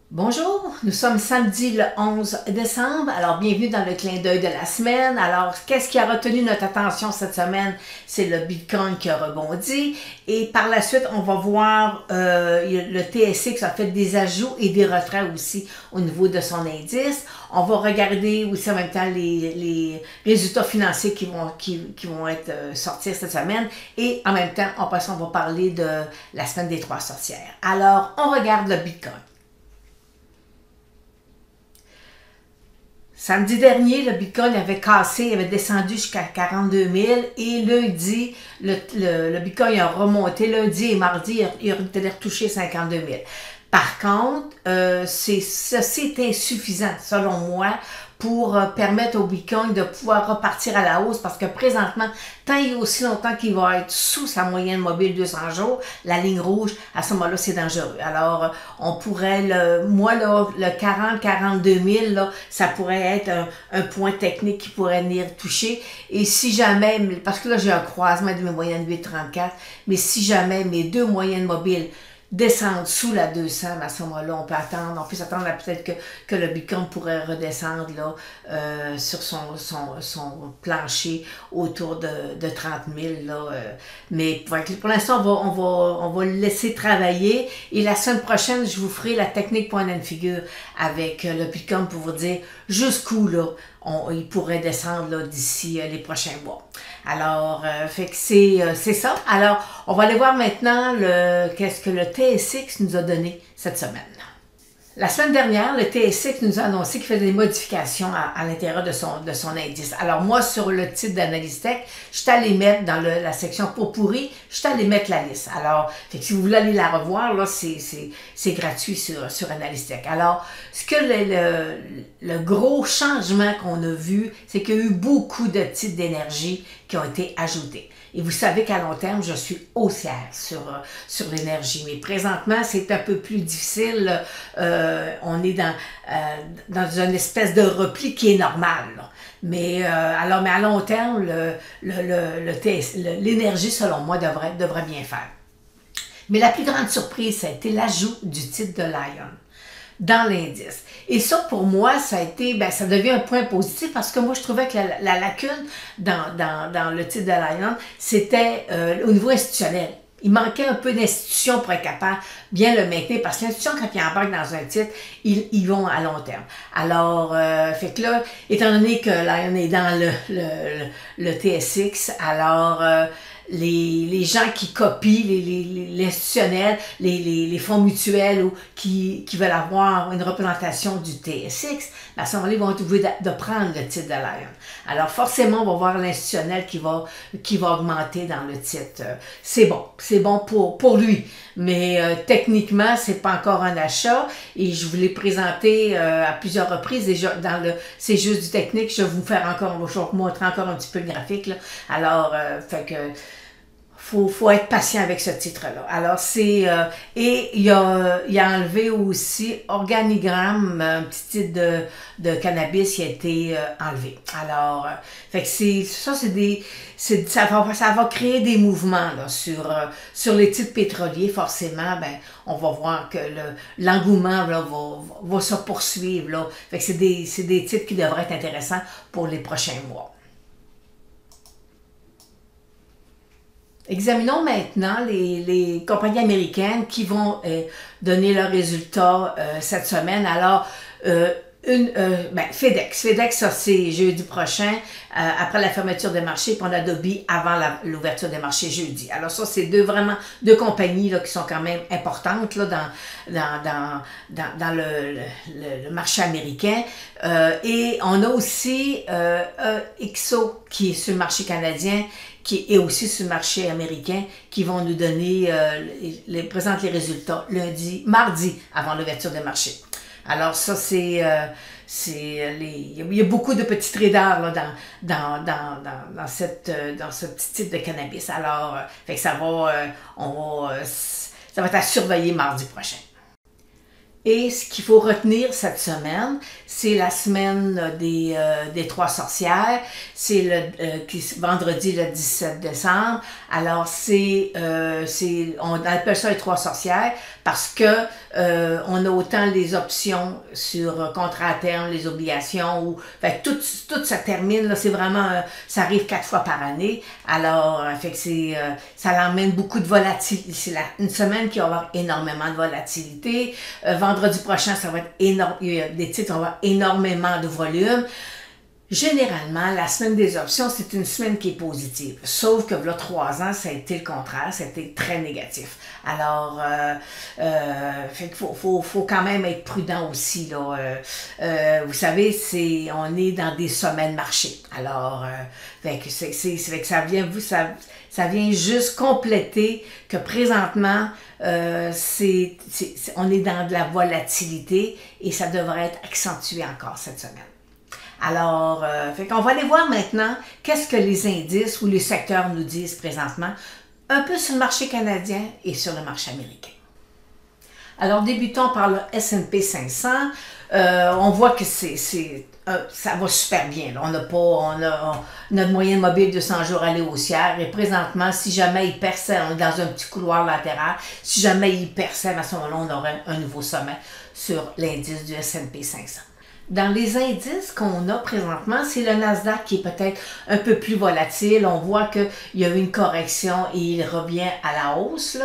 Bonjour, nous sommes samedi le 11 décembre, alors bienvenue dans le clin d'œil de la semaine. Alors, qu'est-ce qui a retenu notre attention cette semaine? C'est le Bitcoin qui a rebondi et par la suite, on va voir le TSX a fait des ajouts et des retraits aussi au niveau de son indice. On va regarder aussi en même temps les résultats financiers qui vont être sortis cette semaine et en même temps, on va parler de la semaine des trois sorcières. Alors, on regarde le Bitcoin. Samedi dernier, le Bitcoin avait cassé, il avait descendu jusqu'à 42 000 et lundi, le Bitcoin a remonté. Lundi et mardi, il a retouché 52 000. Par contre, c'est insuffisant, selon moi, pour permettre au Bitcoin de pouvoir repartir à la hausse parce que présentement, tant et aussi longtemps qu'il va être sous sa moyenne mobile 200 jours, la ligne rouge, à ce moment-là, c'est dangereux. Alors, on pourrait, le 40-42 000, là, ça pourrait être un point technique qui pourrait venir toucher. Et si jamais, parce que là, j'ai un croisement de mes moyennes 8,34, mais si jamais mes deux moyennes mobiles descendre sous la 200, à ce moment-là, on peut s'attendre à peut-être que le Bitcoin pourrait redescendre là, sur son plancher autour de 30 000. Là, mais pour l'instant, on va le laisser travailler et la semaine prochaine, je vous ferai la technique point and figure avec le Bitcoin pour vous dire jusqu'où là, il pourrait descendre d'ici les prochains mois. Alors, fait que c'est ça. Alors, on va aller voir maintenant qu'est-ce que le TSX nous a donné cette semaine. La semaine dernière, le TSX nous a annoncé qu'il faisait des modifications à l'intérieur de son indice. Alors moi, sur le titre d'Analystech, je suis allée mettre dans la section pour pourri, je suis allée mettre la liste. Alors, fait que si vous voulez aller la revoir, là, c'est gratuit sur Analystech. Alors, ce que le gros changement qu'on a vu, c'est qu'il y a eu beaucoup de titres d'énergie qui ont été ajoutés. Et vous savez qu'à long terme, je suis haussière sur l'énergie. Mais présentement, c'est un peu plus difficile. On est dans une espèce de repli qui est normal. Là. Mais à long terme, l'énergie, selon moi, devrait bien faire. Mais la plus grande surprise, ça a été l'ajout du titre de Lion dans l'indice. Et ça, pour moi, ça a été, ça devient un point positif parce que moi, je trouvais que la lacune dans le titre de Lion, c'était au niveau institutionnel. Il manquait un peu d'institution pour être capable de bien le maintenir parce que l'institution, quand ils embarquent dans un titre, ils vont à long terme. Alors, fait que là, étant donné que Lion est dans le TSX, alors les gens qui copient l'institutionnel, les fonds mutuels ou qui veulent avoir une représentation du TSX, à ce moment-là, ils vont être obligés de prendre le titre de Lion. Alors forcément, on va voir l'institutionnel qui va augmenter dans le titre. C'est bon pour lui. Mais techniquement, c'est pas encore un achat et je vous l'ai présenté à plusieurs reprises déjà c'est juste du technique. Je vais vous montrer encore un petit peu le graphique là. Alors, fait que faut être patient avec ce titre-là. Alors, et il a enlevé aussi Organigramme, un petit titre de cannabis qui a été enlevé. Alors, fait que ça va créer des mouvements là, sur les titres pétroliers. Forcément, on va voir que l'engouement va se poursuivre. Là. Fait que c'est des titres qui devraient être intéressants pour les prochains mois. Examinons maintenant les compagnies américaines qui vont donner leurs résultats cette semaine. Alors, FedEx. FedEx, ça c'est jeudi prochain, après la fermeture des marchés, puis on a Adobe avant l'ouverture des marchés jeudi. Alors ça, c'est vraiment deux compagnies là, qui sont quand même importantes là, dans le marché américain. Et on a aussi XO qui est sur le marché canadien, qui est aussi sur le marché américain, qui vont nous donner, présenter les résultats mardi avant l'ouverture des marchés. Alors ça, il y a beaucoup de petits traders là, dans ce petit type de cannabis. Alors, fait que ça va être à surveiller mardi prochain. Et ce qu'il faut retenir cette semaine, c'est la semaine des trois sorcières. C'est vendredi le 17 décembre. Alors, on appelle ça les trois sorcières parce que on a autant les options sur contrat à terme, les obligations, ou fait, tout ça termine. C'est vraiment, ça arrive 4 fois par année. Alors, fait que ça l'emmène beaucoup de volatilité. C'est une semaine qui va avoir énormément de volatilité. Vendredi prochain, ça va être énorme. Il y a des titres, on va avoir énormément de volume. Généralement, la semaine des options, c'est une semaine qui est positive. Sauf que, là, 3 ans, ça a été le contraire, ça a été très négatif. Alors, fait qu'il faut quand même être prudent aussi, là. Vous savez, on est dans des sommets de marché. Alors, fait que ça vient juste compléter que présentement, on est dans de la volatilité et ça devrait être accentué encore cette semaine. Alors, fait qu'on va aller voir maintenant qu'est-ce que les indices ou les secteurs nous disent présentement, un peu sur le marché canadien et sur le marché américain. Alors, débutons par le S&P 500. On voit que ça va super bien. Là. On a notre moyenne mobile de 200 jours aller haussière et présentement, si jamais il percède, on est dans un petit couloir latéral, si jamais il percède, à ce moment-là, on aurait un nouveau sommet sur l'indice du S&P 500. Dans les indices qu'on a présentement, c'est le Nasdaq qui est peut-être un peu plus volatile. On voit qu'il y a eu une correction et il revient à la hausse.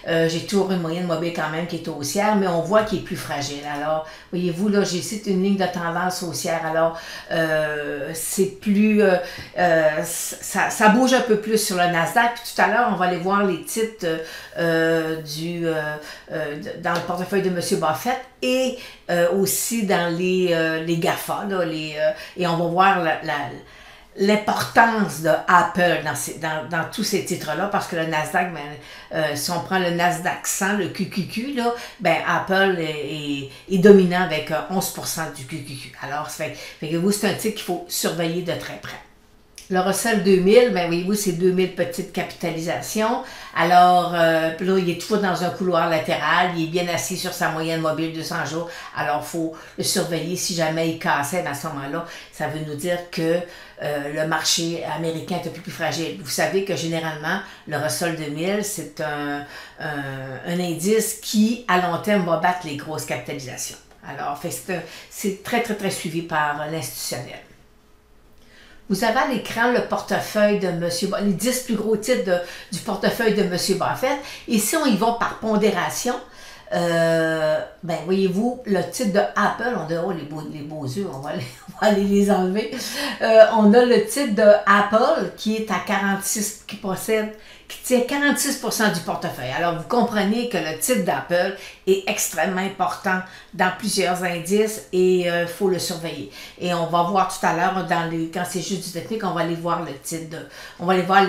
J'ai toujours une moyenne mobile quand même qui est haussière, mais on voit qu'il est plus fragile. Alors, voyez-vous, là, j'ai ici une ligne de tendance haussière. Alors, c'est plus... ça bouge un peu plus sur le Nasdaq. Puis tout à l'heure, on va aller voir les titres dans le portefeuille de M. Buffett et aussi dans les GAFA, là, et on va voir l'importance de Apple dans tous ces titres-là, parce que le Nasdaq, si on prend le Nasdaq 100, le QQQ, là, Apple est dominant avec 11% du QQQ. Alors, fait que vous, c'est un titre qu'il faut surveiller de très près. Le Russell 2000, voyez-vous, c'est 2000 petites capitalisations. Alors, là, il est toujours dans un couloir latéral. Il est bien assis sur sa moyenne mobile de 200 jours. Alors, il faut le surveiller. Si jamais il cassait à ce moment-là, ça veut nous dire que le marché américain est un peu plus fragile. Vous savez que généralement, le Russell 2000, c'est un indice qui, à long terme, va battre les grosses capitalisations. Alors, c'est très, très, très suivi par l'institutionnel. Vous avez à l'écran le portefeuille de M. les 10 plus gros titres du portefeuille de M. Buffett. Et si on y va par pondération, voyez-vous, le titre de Apple, on dit, oh, les beaux yeux, on va aller les enlever. On a le titre de Apple qui est à 46, qui tient 46% du portefeuille. Alors, vous comprenez que le titre d'Apple est extrêmement important dans plusieurs indices et il faut le surveiller. Et on va voir tout à l'heure, quand c'est juste du technique, on va aller voir le titre on va aller voir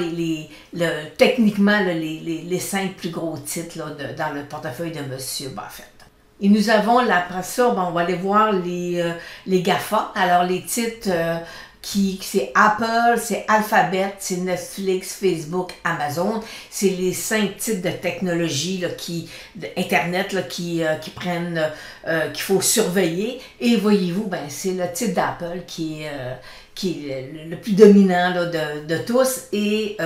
techniquement les 5 plus gros titres là, dans le portefeuille de M. Buffett. Et nous avons, après ça, on va aller voir les GAFA. Alors, les titres... c'est Apple, c'est Alphabet, c'est Netflix, Facebook, Amazon. C'est les 5 titres de technologie là, Internet là, qui prennent, qu'il faut surveiller. Et voyez-vous, c'est le titre d'Apple qui est le plus dominant là, de tous. Et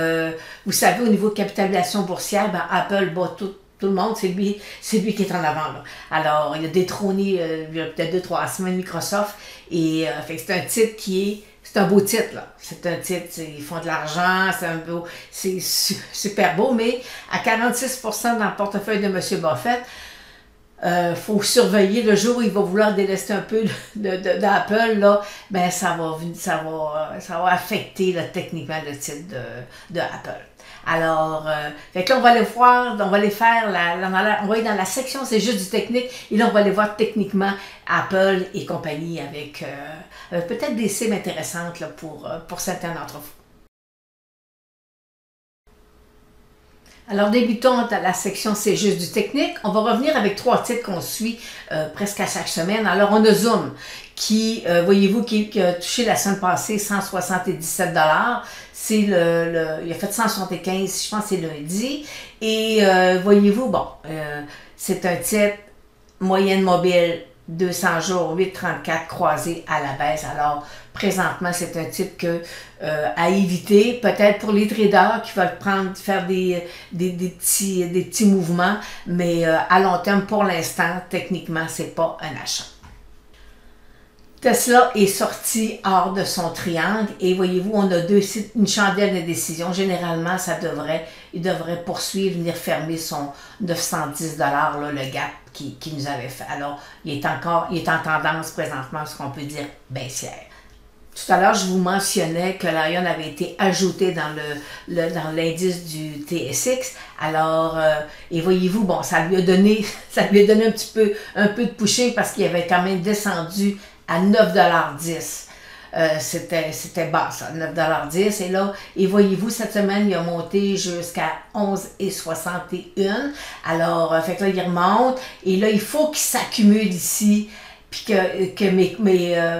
vous savez, au niveau de capitalisation boursière, Apple bat tout le monde, c'est lui qui est en avant. Là. Alors, il a détrôné, il y a peut-être 2-3 semaines, Microsoft. Et c'est un titre c'est un beau titre, là. C'est un titre, ils font de l'argent, c'est super beau, mais à 46% dans le portefeuille de M. Buffett, faut surveiller le jour où il va vouloir délester un peu d'Apple, là, ça va affecter là, techniquement le titre de Apple. Alors, fait que là, on va aller voir, on va aller faire, on va aller dans la section, c'est juste du technique, et là, on va aller voir techniquement Apple et compagnie avec peut-être des cibles intéressantes là, pour certains d'entre vous. Alors, débutons dans la section c'est juste du technique. On va revenir avec 3 titres qu'on suit presque à chaque semaine. Alors, on a Zoom qui, voyez-vous, qui a touché la semaine passée 177 $. C'est il a fait 175, je pense que c'est lundi. Et voyez-vous, c'est un titre moyenne mobile 200 jours, 8,34 croisé à la baisse. Alors, présentement, c'est un type à éviter, peut-être pour les traders qui veulent faire des petits mouvements, mais à long terme, pour l'instant, techniquement, c'est pas un achat. Tesla est sorti hors de son triangle et voyez-vous, on a une chandelle de décision. Généralement, il devrait poursuivre, venir fermer son 910 $, là, le gap qui nous avait fait. Alors, il est en tendance présentement, ce qu'on peut dire baissière. Tout à l'heure, je vous mentionnais que l'Ariane avait été ajouté dans l'indice du TSX. Alors, et voyez-vous, bon, ça lui a donné un peu de pushing parce qu'il avait quand même descendu à 9,10 $. C'était bas, ça, 9,10 $. Et là, et voyez-vous, cette semaine, il a monté jusqu'à 11,61 $. Alors, fait que là, il remonte. Et là, il faut qu'il s'accumule ici, puis que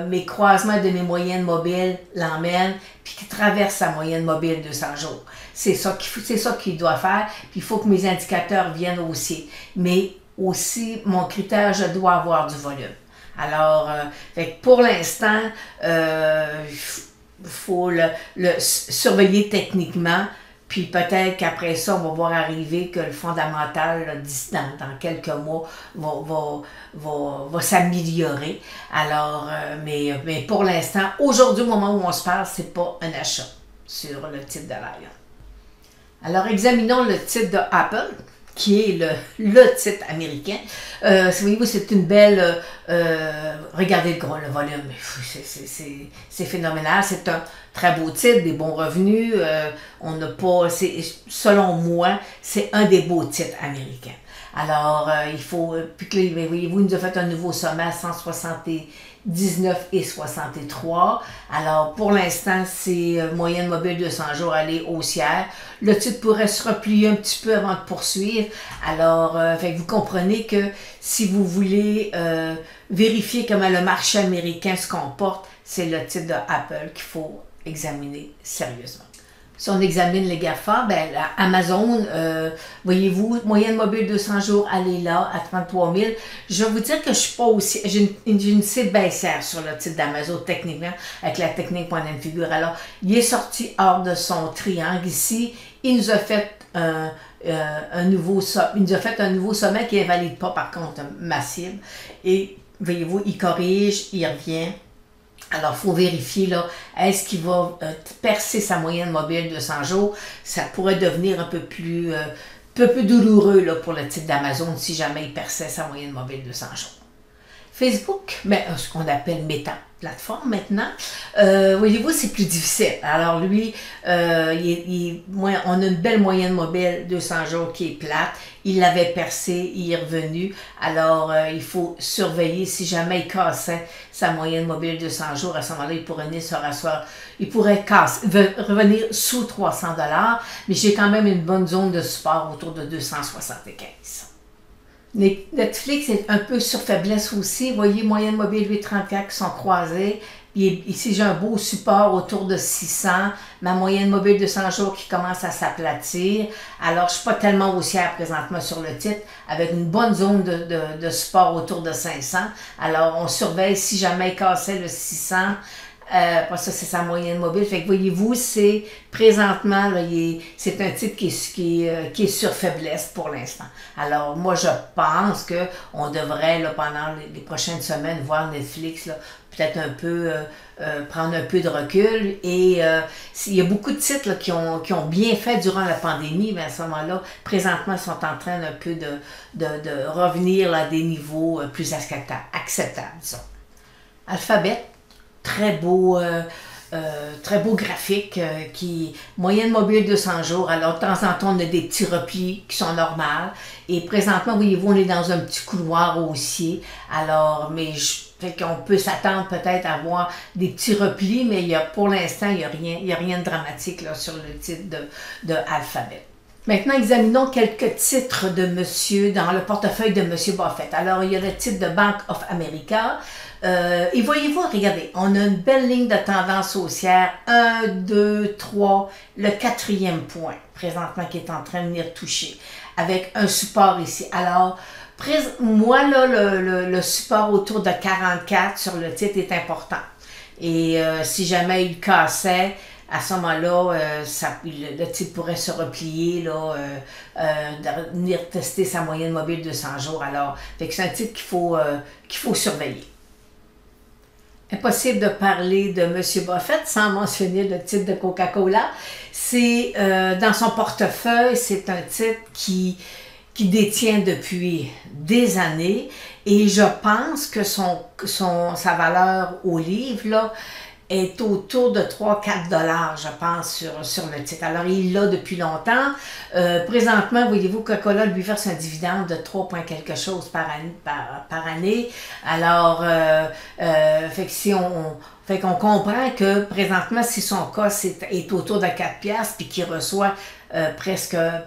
mes croisements de mes moyennes mobiles l'emmènent, puis qu'il traverse sa moyenne mobile 200 jours. C'est ça qu'il doit faire. Puis il faut que mes indicateurs viennent aussi. Mais aussi, mon critère, je dois avoir du volume. Alors, pour l'instant, il faut le surveiller techniquement, puis peut-être qu'après ça, on va voir arriver que le fondamental, là, dans quelques mois, va s'améliorer. Alors, mais pour l'instant, aujourd'hui, au moment où on se parle, c'est pas un achat sur le titre de l'Ariane. Alors, examinons le titre de Apple, qui est le titre américain. Voyez-vous, c'est une belle... regardez le volume, c'est phénoménal. C'est un très beau titre, des bons revenus. On n'a pas... Selon moi, c'est un des beaux titres américains. Alors, il faut... Puis que là, voyez-vous, il nous a fait un nouveau sommet à 179,63. Alors, pour l'instant, c'est moyenne mobile 200 jours, elle est haussière. Le titre pourrait se replier un petit peu avant de poursuivre. Alors, vous comprenez que si vous voulez vérifier comment le marché américain se comporte, c'est le titre de Apple qu'il faut examiner sérieusement. Si on examine les GAFA, Amazon, voyez-vous, moyenne mobile 200 jours, elle est là, à 33 000. Je vais vous dire que je suis pas aussi... J'ai une cible baissière sur le titre d'Amazon, techniquement, avec la technique point de figure. Alors, il est sorti hors de son triangle ici. Il nous a fait un nouveau sommet qui n'invalide pas, par contre, ma cible. Et, voyez-vous, il corrige, il revient. Alors, il faut vérifier, là, est-ce qu'il va percer sa moyenne mobile de 100 jours? Ça pourrait devenir un peu plus douloureux là, pour le titre d'Amazon si jamais il perçait sa moyenne mobile de 100 jours. Facebook, ce qu'on appelle Meta plateforme maintenant, voyez-vous, c'est plus difficile. Alors lui, on a une belle moyenne mobile 200 jours qui est plate. Il l'avait percé, il est revenu. Alors, il faut surveiller si jamais il cassait sa moyenne mobile 200 jours. À ce moment-là, il pourrait revenir sous 300 $, mais j'ai quand même une bonne zone de support autour de 275. Netflix est un peu sur faiblesse aussi. Vous voyez, moyenne mobile 8,34 qui sont croisées. Ici, j'ai un beau support autour de 600. Ma moyenne mobile de 100 jours qui commence à s'aplatir. Alors, je ne suis pas tellement haussière présentement sur le titre, avec une bonne zone de support autour de 500. Alors, on surveille si jamais il cassait le 600. Ça, c'est sa moyenne mobile. Fait que voyez-vous, c'est présentement, c'est un titre qui est sur faiblesse pour l'instant. Alors, moi, je pense qu'on devrait, là, pendant les prochaines semaines, voir Netflix, peut-être un peu, prendre un peu de recul. Et il y a beaucoup de titres là, qui ont bien fait durant la pandémie, mais à ce moment-là, présentement, ils sont en train un peu de revenir là, à des niveaux plus acceptables, disons. Alphabet. Très beau graphique moyenne mobile 200 jours. Alors, de temps en temps, on a des petits replis qui sont normaux. Et présentement, voyez-vous, on est dans un petit couloir haussier. Alors, fait qu'on peut s'attendre peut-être à voir des petits replis, mais pour l'instant, il n'y a rien de dramatique là, sur le titre de Alphabet. Maintenant, examinons quelques titres dans le portefeuille de M. Buffett. Alors, il y a le titre de Bank of America. Et voyez-vous, regardez, on a une belle ligne de tendance haussière, 1, 2, 3, le 4e point, présentement, qui est en train de venir toucher, avec un support ici. Alors, moi, là, le support autour de 44 sur le titre est important. Et si jamais il cassait, à ce moment-là, le titre pourrait se replier, là, venir tester sa moyenne mobile de 100 jours. Alors, c'est un titre qu'il faut surveiller. Impossible de parler de M. Buffett sans mentionner le titre de Coca-Cola. C'est dans son portefeuille, c'est un titre qui détient depuis des années et je pense que sa valeur au livre là, est autour de 3-4 $, je pense, sur le titre. Alors, il l'a depuis longtemps. Présentement, voyez-vous, Coca-Cola lui verse un dividende de 3 points quelque chose par année. Alors, fait qu'on comprend que présentement, si son cas est autour de 4 piastres puis qu'il reçoit presque 2 $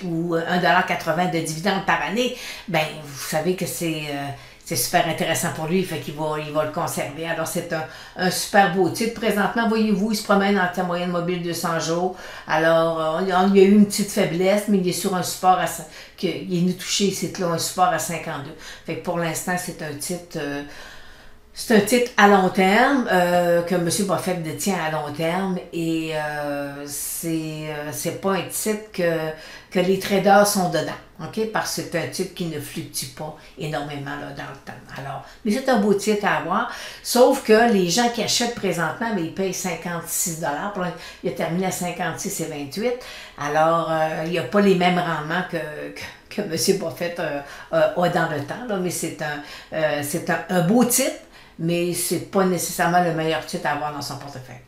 ou 1,80 $ de dividendes par année, ben vous savez que c'est super intéressant pour lui, fait qu'il va le conserver. Alors, c'est un super beau titre. Présentement, voyez-vous, il se promène entre la moyenne mobile de 200 jours. Alors, il y a eu une petite faiblesse, mais il est sur un support il est touché, c'est là un support à 52. Fait que pour l'instant, c'est un titre... c'est un titre à long terme que M. Buffett détient à long terme et c'est pas un titre que les traders sont dedans, ok? Parce que c'est un titre qui ne fluctue pas énormément là, dans le temps. Alors, mais c'est un beau titre à avoir, sauf que les gens qui achètent présentement, mais ils payent 56 $. Il a terminé à 56,28 $. Alors, il n'y a pas les mêmes rendements que M. Buffett a dans le temps, là, mais c'est un beau titre. Mais c'est pas nécessairement le meilleur titre à avoir dans son portefeuille.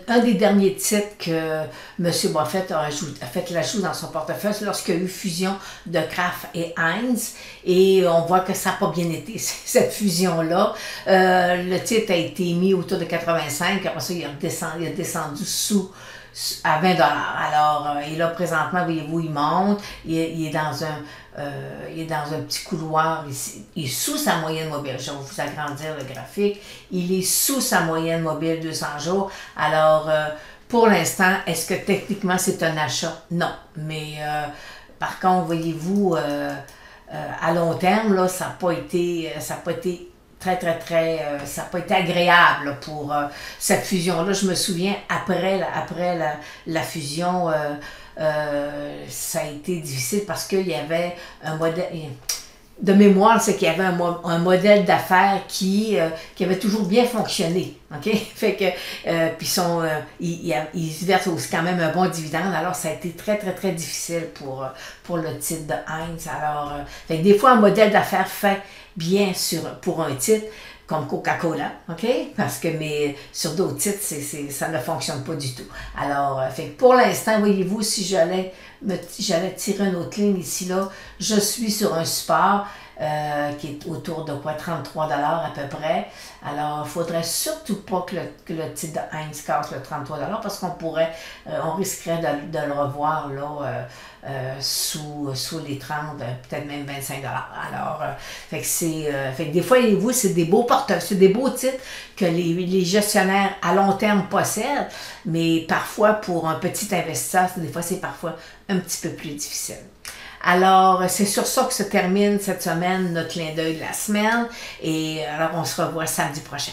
Un des derniers titres que M. Buffett a fait l'ajout dans son portefeuille, c'est lorsqu'il y a eu fusion de Kraft et Heinz. Et on voit que ça n'a pas bien été, cette fusion-là. Le titre a été mis autour de 85, après ça, il a descendu à 20 $. Alors, et là, présentement, voyez-vous, il monte, il est dans un petit couloir ici. Il est sous sa moyenne mobile. Je vais vous agrandir le graphique. Il est sous sa moyenne mobile 200 jours. Alors, pour l'instant, est-ce que techniquement c'est un achat? Non. Mais par contre, voyez-vous, à long terme, là, ça n'a pas été ça n'a pas été agréable pour cette fusion-là. Je me souviens, après la fusion, ça a été difficile parce qu'il y avait un modèle... De mémoire, c'est qu'il y avait un modèle d'affaires qui avait toujours bien fonctionné. OK? Fait que, puis ils se versent aussi quand même un bon dividende. Alors, ça a été très, très, très difficile pour le titre de Heinz. Alors, fait que des fois, un modèle d'affaires fait bien pour un titre comme Coca-Cola, OK? Parce que, mais sur d'autres titres, ça ne fonctionne pas du tout. Alors, fait que pour l'instant, voyez-vous, si j'allais tirer une autre ligne ici, là, je suis sur un support qui est autour de quoi? 33 $ à peu près. Alors, il ne faudrait surtout pas que le titre de Heinz casse le 33 $ parce on risquerait de le revoir là, sous les 30, peut-être même 25 $. Alors, fait que des fois, vous, c'est des beaux portefeuilles, c'est des beaux titres que les gestionnaires à long terme possèdent, mais parfois, pour un petit investisseur, des fois, c'est parfois un petit peu plus difficile. Alors, c'est sur ça que se termine cette semaine notre clin d'œil de la semaine. Et alors, on se revoit samedi prochain.